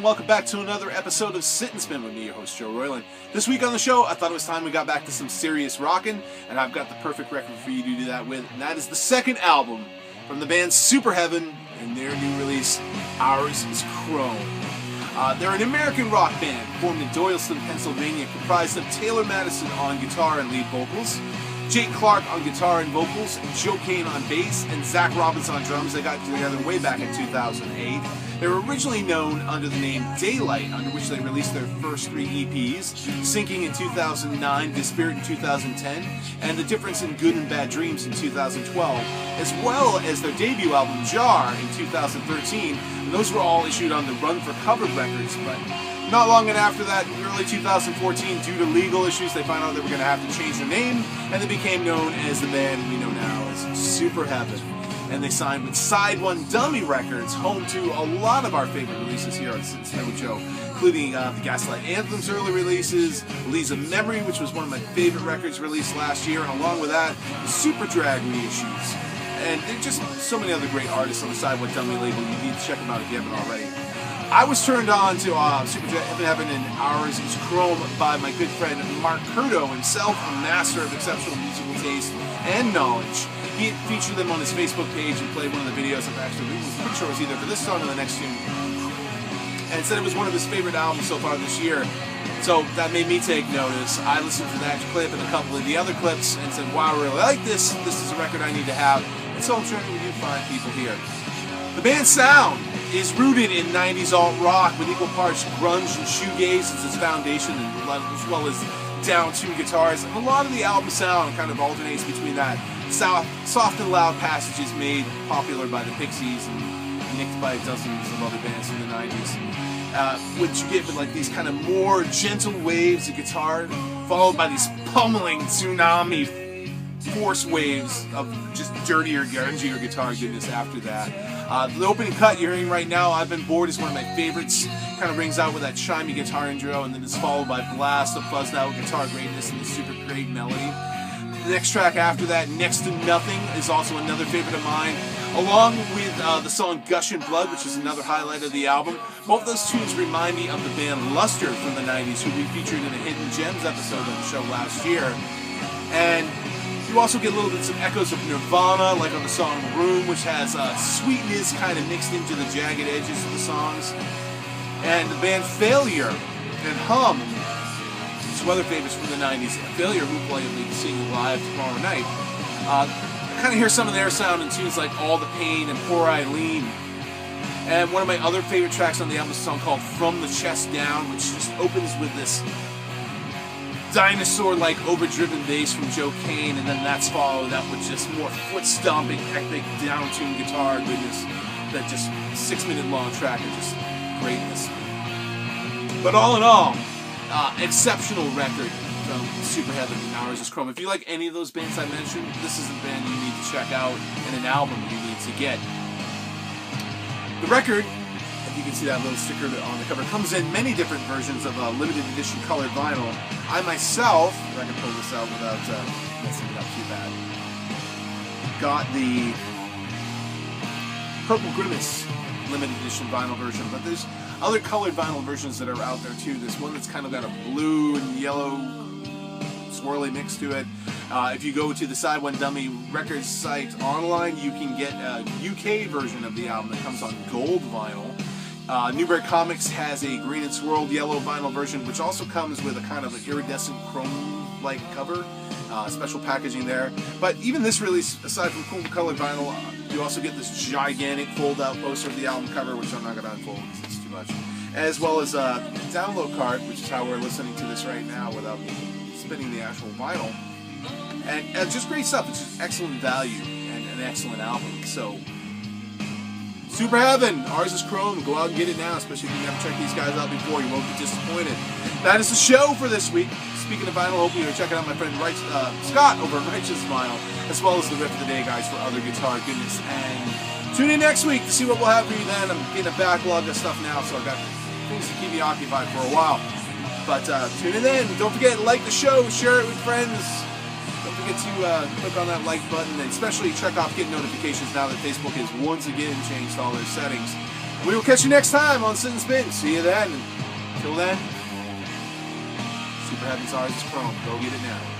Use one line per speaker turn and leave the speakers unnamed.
welcome back to another episode of Sit and Spin with me, your host Joe Royland. This week on the show, I thought it was time we got back to some serious rockin', and I've got the perfect record for you to do that with, and that is the second album from the band Superheaven and their new release, Ours is Chrome. They're an American rock band formed in Doylestown, Pennsylvania, comprised of Taylor Madison on guitar and lead vocals, Jake Clark on guitar and vocals, Joe Kane on bass, and Zach Robbins on drums. They got together way back in 2008. They were originally known under the name Daylight, under which they released their first 3 EPs, Sinking in 2009, Dispirit in 2010, and The Difference in Good and Bad Dreams in 2012, as well as their debut album Jar in 2013. And those were all issued on the Run for Cover Records, but not long after that, in early 2014, due to legal issues, they found out they were going to have to change their name, and they became known as the band we know now as Superheaven. And they signed with Side One Dummy Records, home to a lot of our favorite releases here on Sit and Spin with Joe, including the Gaslight Anthem's early releases, Lisa Memory, which was one of my favorite records released last year, and along with that, the Super Drag reissues. And there's just so many other great artists on the Side One Dummy label. You need to check them out if you haven't already. I was turned on to Superheaven and Ours is Chrome by my good friend Mark Curto, himself a master of exceptional musical taste and knowledge. He featured them on his Facebook page and played one of the videos of actually, I was pretty sure it was either for this song or the next tune, and said it was one of his favorite albums so far this year. So that made me take notice. I listened to that clip and a couple of the other clips and said, wow, I really like this. This is a record I need to have. And so I'm sharing with you fine people here. The band's sound is rooted in 90s alt-rock with equal parts grunge and shoegaze as its foundation, as well as down-tuned guitars. And a lot of the album sound kind of alternates between that soft and loud passages made popular by the Pixies and nicked by dozens of other bands in the 90s. Which you get with like these kind of more gentle waves of guitar, followed by these pummeling tsunami force waves of just dirtier, grungier guitar goodness after that. The opening cut you're hearing right now, I've Been Bored, is one of my favorites. Kind of rings out with that chimey guitar intro, and then it's followed by blast of fuzzed out guitar greatness and the super great melody. The next track after that, Next to Nothing, is also another favorite of mine, along with the song Gushing Blood, which is another highlight of the album. Both those tunes remind me of the band Luster from the 90s, who we featured in a Hidden Gems episode of the show last year. And you also get little bits of echoes of Nirvana, like on the song Room, which has sweetness kind of mixed into the jagged edges of the songs. And the band Failure and Hum, some other favorites from the 90s. Failure, who play lead singing live tomorrow night. Kind of hear some of their sound in tunes like All the Pain and Poor Eileen. And one of my other favorite tracks on the album is a song called From the Chest Down, which just opens with this dinosaur-like overdriven bass from Joe Kane, and then that's followed up with just more foot-stomping, epic, down-tuned guitar goodness. That just 6-minute long track of just greatness. But all in all, exceptional record from Superheaven and Ours is Chrome. If you like any of those bands I mentioned, this is a band you need to check out and an album you need to get. The record, if you can see that little sticker on the cover, comes in many different versions of limited edition colored vinyl. I myself, if I can pull this out without messing it up too bad, got the Purple Grimace limited edition vinyl version, but there's other colored vinyl versions that are out there too. There's one that's kind of got a blue and yellow swirly mix to it. If you go to the Side One Dummy Records site online, you can get a UK version of the album that comes on gold vinyl. Newbury Comics has a green and swirled yellow vinyl version, which also comes with a kind of an iridescent chrome-like cover. Special packaging there. But even this release, aside from cool colored vinyl, you also get this gigantic fold-out poster of the album cover, which I'm not going to unfold because it's too much. As well as a download card, which is how we're listening to this right now without spinning the actual vinyl. And just great stuff. It's just excellent value and an excellent album. So, Superheaven, Ours is Chrome. Go out and get it now, especially if you haven't checked these guys out before. You won't be disappointed. That is the show for this week. Speaking of vinyl, hope you're checking out my friend Scott over at Righteous Vinyl, as well as the riff of the day, guys, for other guitar goodness. And tune in next week to see what we'll have for you then. I'm getting a backlog of stuff now, so I've got things to keep me occupied for a while. But tune in then. Don't forget, like the show, share it with friends. Don't forget to click on that like button, and especially check off getting notifications now that Facebook has once again changed all their settings. We will catch you next time on Sit and Spin. See you then. Until then, Superheaven's ours is chrome. Go get it now.